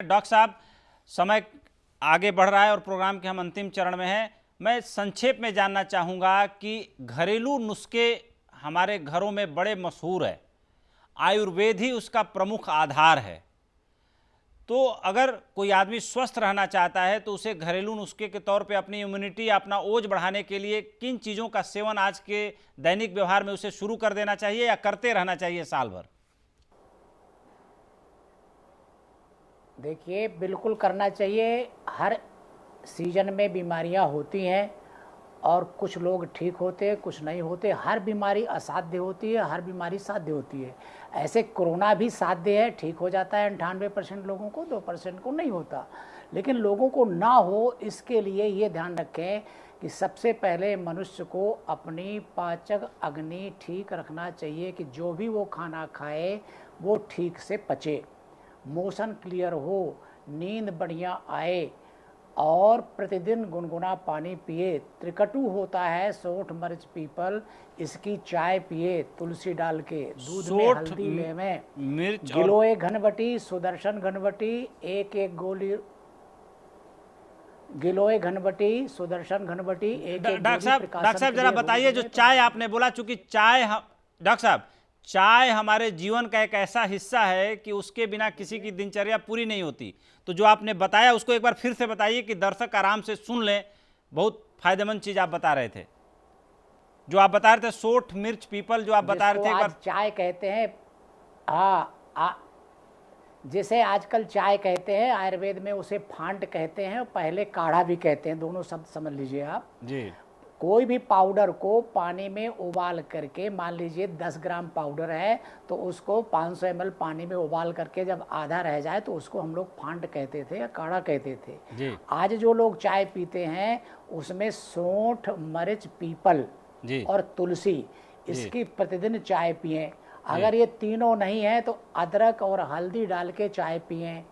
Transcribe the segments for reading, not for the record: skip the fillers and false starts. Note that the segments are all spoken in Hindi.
डॉक्टर साहब, समय आगे बढ़ रहा है और प्रोग्राम के हम अंतिम चरण में हैं। मैं संक्षेप में जानना चाहूँगा कि घरेलू नुस्खे हमारे घरों में बड़े मशहूर है, आयुर्वेद ही उसका प्रमुख आधार है। तो अगर कोई आदमी स्वस्थ रहना चाहता है तो उसे घरेलू नुस्खे के तौर पे अपनी इम्यूनिटी, अपना ओज बढ़ाने के लिए किन चीज़ों का सेवन आज के दैनिक व्यवहार में उसे शुरू कर देना चाहिए या करते रहना चाहिए साल भर? देखिए, बिल्कुल करना चाहिए। हर सीजन में बीमारियां होती हैं और कुछ लोग ठीक होते हैं, कुछ नहीं होते। हर बीमारी असाध्य होती है, हर बीमारी साध्य होती है। ऐसे कोरोना भी साध्य है, ठीक हो जाता है 98% लोगों को, 2% को नहीं होता। लेकिन लोगों को ना हो इसके लिए ये ध्यान रखें कि सबसे पहले मनुष्य को अपनी पाचक अग्नि ठीक रखना चाहिए कि जो भी वो खाना खाए वो ठीक से पचे, मोशन क्लियर हो, नींद बढ़िया आए और प्रतिदिन गुनगुना पानी पिए। त्रिकटु होता है, सोंठ मिर्च पीपल, इसकी चाय पिए तुलसी डाल के, दूध में हल्दी लेवें, मिर्च और गिलोय घनवटी, सुदर्शन घनवटी, एक एक गोली गिलोय घनवटी, सुदर्शन घनवटी, एक एक डॉक्टर साहब जरा बताइए, जो चाय आपने बोला, चूंकि चाय डॉक्टर साहब, चाय हमारे जीवन का एक ऐसा हिस्सा है कि उसके बिना किसी की दिनचर्या पूरी नहीं होती। तो जो आपने बताया उसको एक बार फिर से बताइए कि दर्शक आराम से सुन लें। बहुत फायदेमंद चीज आप बता रहे थे, जो आप बता रहे थे, सोंठ मिर्च पीपल, जो आप बता रहे थे, एक बार। चाय कहते हैं, जिसे आजकल चाय कहते हैं, आयुर्वेद में उसे फांट कहते हैं, पहले काढ़ा भी कहते हैं, दोनों शब्द समझ लीजिए आप जी। कोई भी पाउडर को पानी में उबाल करके, मान लीजिए 10 ग्राम पाउडर है तो उसको 500 ml पानी में उबाल करके जब आधा रह जाए तो उसको हम लोग फांट कहते थे या काढ़ा कहते थे जी। आज जो लोग चाय पीते हैं उसमें सोंठ, मिर्च, पीपल और तुलसी, इसकी प्रतिदिन चाय पिएं। अगर ये तीनों नहीं है तो अदरक और हल्दी डाल के चाय पिएं।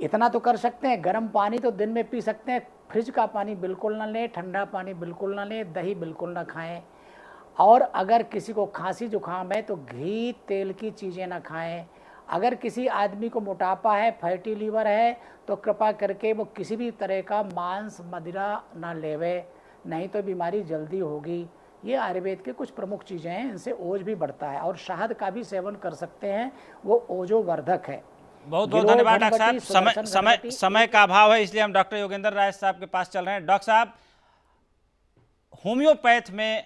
इतना तो कर सकते हैं। गर्म पानी तो दिन में पी सकते हैं, फ्रिज का पानी बिल्कुल ना लें, ठंडा पानी बिल्कुल ना लें, दही बिल्कुल ना खाएं। और अगर किसी को खांसी जुकाम है तो घी तेल की चीज़ें ना खाएं। अगर किसी आदमी को मोटापा है, फैटी लीवर है, तो कृपा करके वो किसी भी तरह का मांस मदिरा ना लेवे, नहीं तो बीमारी जल्दी होगी। ये आयुर्वेद के कुछ प्रमुख चीज़ें हैं, इनसे ओज भी बढ़ता है। और शहद का भी सेवन कर सकते हैं, वो ओजोवर्धक है। बहुत बहुत धन्यवाद डॉक्टर साहब। समय का अभाव है, इसलिए हम डॉक्टर योगेंद्र राय साहब के पास चल रहे हैं। डॉक्टर साहब, होम्योपैथ में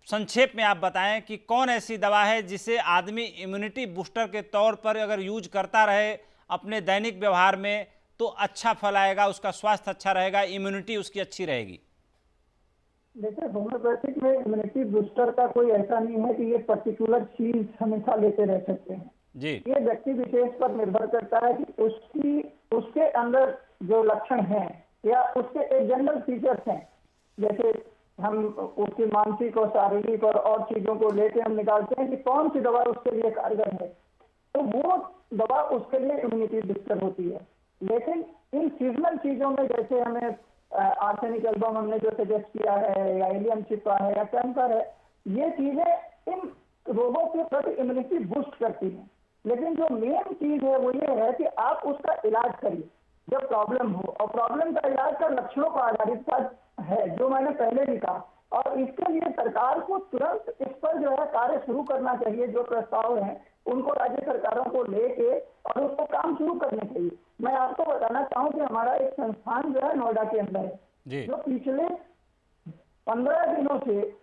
संक्षेप में आप बताएं कि कौन ऐसी दवा है जिसे आदमी इम्यूनिटी बूस्टर के तौर पर अगर यूज करता रहे अपने दैनिक व्यवहार में तो अच्छा फल आएगा, उसका स्वास्थ्य अच्छा रहेगा, इम्यूनिटी उसकी अच्छी रहेगी। देखिए, होम्योपैथिक में इम्यूनिटी बूस्टर का कोई ऐसा नहीं है कि ये पर्टिकुलर चीज हमेशा लेते रह सकते हैं जी। ये व्यक्ति विशेष पर निर्भर करता है कि उसके अंदर जो लक्षण हैं या उसके एक जनरल फीचर्स हैं, जैसे हम उसकी मानसिक और शारीरिक और चीजों को लेकर हम निकालते हैं कि कौन सी दवा उसके लिए कारगर है, तो वो दवा उसके लिए इम्यूनिटी बूस्टर होती है। लेकिन इन सीजनल चीजों में, जैसे हमें आर्सेनिक एल्बम हमने जो सजेस्ट किया है, या एलियम छिपा है, या कैंसर है, ये चीजें इन रोगों के प्रति इम्यूनिटी बूस्ट करती हैं। लेकिन जो मेन चीज है वो ये है कि आप उसका इलाज करिए जब प्रॉब्लम हो, और प्रॉब्लम का इलाज का लक्षणों पर आधारित है, जो मैंने पहले भी कहा। और इसके लिए सरकार को तुरंत इस पर जो है कार्य शुरू करना चाहिए। जो प्रस्ताव हैं उनको राज्य सरकारों को लेके और उसको काम शुरू करने चाहिए। मैं आपको बताना चाहूँ कि हमारा एक संस्थान जो है नोएडा के अंदर है, जो पिछले 15 दिनों से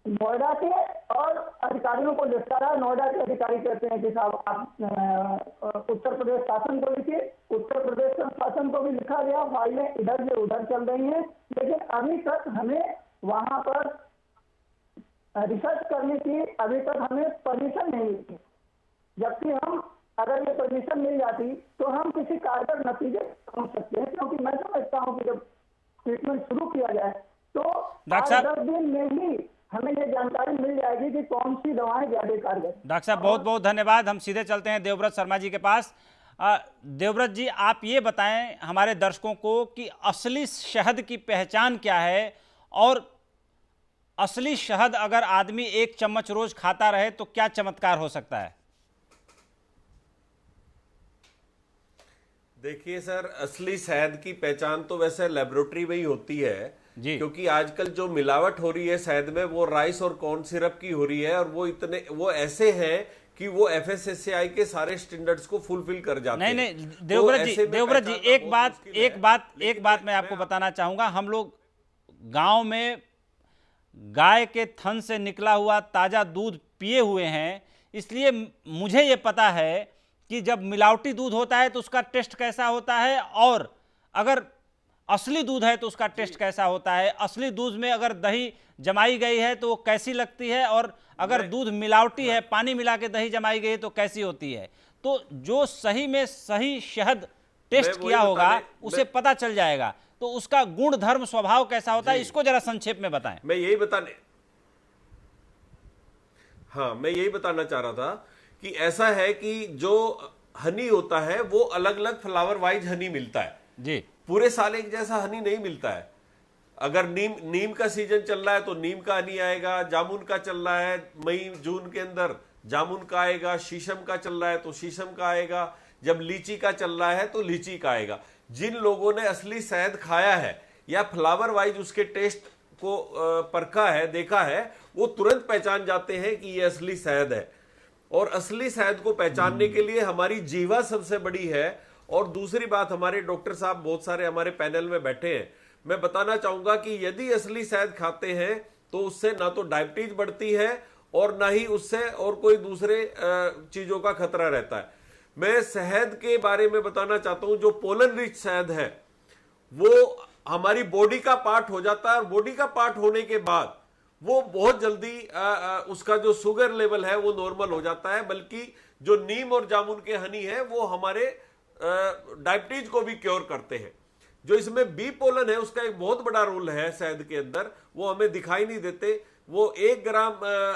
नोएडा के और अधिकारियों को लिखता रहा। नोएडा के अधिकारी कहते हैं कि साहब आप उत्तर प्रदेश शासन को लिखिए, उत्तर प्रदेश शासन को भी लिखा गया, फाइलें इधर से उधर चल रही हैं, लेकिन अभी तक हमें वहां पर रिसर्च करने की अभी तक हमें परमिशन नहीं मिली। जबकि हम अगर ये परमिशन मिल जाती तो हम किसी कारगर नतीजे पहुंच सकते हैं, क्योंकि मैं समझता हूँ कि जब ट्रीटमेंट शुरू किया जाए तो 10 दिन में ही हमें ये जानकारी मिल जाएगी कि कौन सी दवाएं ज्यादा कारगर। डॉक्टर साहब, बहुत बहुत धन्यवाद। हम सीधे चलते हैं देवव्रत शर्मा जी के पास। देवव्रत जी, आप ये बताएं हमारे दर्शकों को कि असली शहद की पहचान क्या है, और असली शहद अगर आदमी 1 चम्मच रोज खाता रहे तो क्या चमत्कार हो सकता है? देखिए सर, असली शहद की पहचान तो वैसे लेबोरेटरी में ही होती है जी। क्योंकि आजकल जो मिलावट हो रही है शहद में वो राइस और कॉर्न सिरप की हो रही है, और वो ऐसे हैं कि वो FSSAI के सारे स्टैंडर्ड्स को फुलफिल कर जाते नहीं हैं। नहीं, तो देवव्रत जी, ऐसे में देवव्रत जी, पहचानना एक बहुत बात मुश्किल है। एक बात एक लेकिन बात मैं आपको बताना चाहूंगा। हम लोग गांव में गाय के थन से निकला हुआ ताजा दूध पिए हुए हैं, इसलिए मुझे ये पता है कि जब मिलावटी दूध होता है तो उसका टेस्ट कैसा होता है, और अगर असली दूध है तो उसका टेस्ट कैसा होता है। असली दूध में अगर दही जमाई गई है तो वो कैसी लगती है, और अगर दूध मिलावटी है, पानी मिला के दही जमाई गई है तो कैसी होती है। तो जो सही में सही शहद टेस्ट मैं वही किया होगा बताने- उसे पता चल जाएगा। तो उसका गुण धर्म स्वभाव कैसा होता है, इसको जरा संक्षेप में बताएं। मैं यही बताना चाह रहा था कि ऐसा है कि जो हनी होता है वो अलग अलग फ्लावर वाइज हनी मिलता है जी। पूरे साल एक जैसा हनी नहीं मिलता है। अगर नीम का सीजन चल रहा है तो नीम का हनी आएगा, जामुन का चल रहा है मई जून के अंदर जामुन का आएगा, शीशम का चल रहा है तो शीशम का आएगा, जब लीची का चल रहा है तो लीची का आएगा। जिन लोगों ने असली शहद खाया है या फ्लावर वाइज उसके टेस्ट को परखा है, देखा है, वो तुरंत पहचान जाते हैं कि ये असली शहद है। और असली शहद को पहचानने के लिए हमारी जीवा सबसे बड़ी है। और दूसरी बात, हमारे डॉक्टर साहब बहुत सारे हमारे पैनल में बैठे हैं, मैं बताना चाहूंगा कि यदि असली शहद खाते हैं तो उससे ना तो डायबिटीज बढ़ती है और ना ही उससे और कोई दूसरे चीजों का खतरा रहता है। मैं शहद के बारे में बताना चाहता हूं, जो पोलन रिच शहद है वो हमारी बॉडी का पार्ट हो जाता है, और बॉडी का पार्ट होने के बाद वो बहुत जल्दी उसका जो शुगर लेवल है वो नॉर्मल हो जाता है। बल्कि जो नीम और जामुन के हनी है वो हमारे डायबिटीज को भी क्योर करते हैं। जो इसमें बी पोलन है उसका एक बहुत बड़ा रोल है शहद के अंदर, वो हमें दिखाई नहीं देते। वो 1 ग्राम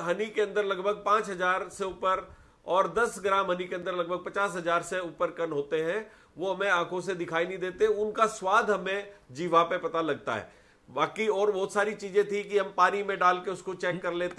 हनी के अंदर लगभग 5000 से ऊपर, और 10 ग्राम हनी के अंदर लगभग 50,000 से ऊपर कण होते हैं। वो हमें आंखों से दिखाई नहीं देते, उनका स्वाद हमें जीवा पे पता लगता है। बाकी और बहुत सारी चीजें थी कि हम पानी में डाल के उसको चेक कर लेते